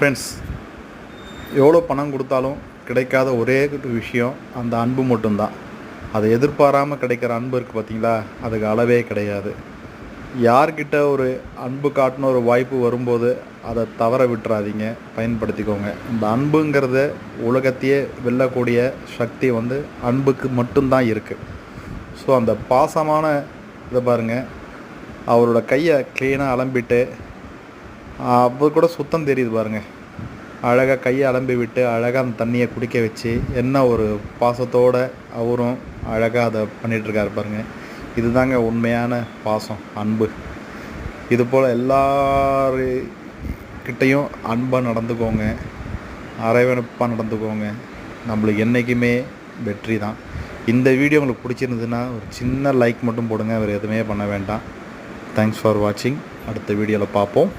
Friends, எவ்வளோ பணம் கொடுத்தாலும் கிடைக்காத ஒரே விஷயம் அந்த அன்பு மட்டும்தான். அதை எதிர்பாராமல் கிடைக்கிற அன்பு இருக்குது பார்த்தீங்களா, அதுக்கு அளவே கிடையாது. யார்கிட்ட ஒரு அன்பு காட்டின ஒரு வாய்ப்பு வரும்போது அதை தவற விட்டுறாதீங்க, பயன்படுத்திக்கோங்க. இந்த அன்புங்கிறத உலகத்தையே வெல்லக்கூடிய சக்தி அன்புக்கு மட்டும்தான் இருக்குது. ஸோ அந்த பாசமான இதை பாருங்கள், அவரோட கையை க்ளீனாக அலம்பிட்டு அவர் கூட சுத்தம் தெரியுது பாருங்கள். அழகாக கையை அலம்பி விட்டு அழகாக அந்த தண்ணியை குடிக்க வச்சு என்ன ஒரு பாசத்தோடு அவரும் அழகாக அதை பண்ணிகிட்ருக்காரு பாருங்கள். இதுதாங்க உண்மையான பாசம், அன்பு. இதுபோல் எல்லாருக்கிட்டையும் அன்பாக நடந்துக்கோங்க, அரவணைப்பாக நடந்துக்கோங்க. நம்மளுக்கு என்றைக்குமே வெற்றி தான். இந்த வீடியோ உங்களுக்கு பிடிச்சிருந்ததுன்னா ஒரு சின்ன லைக் மட்டும் போடுங்க, வேறு எதுவுமே பண்ண வேண்டாம். தேங்க்ஸ் ஃபார் வாட்சிங். அடுத்த வீடியோவில் பார்ப்போம்.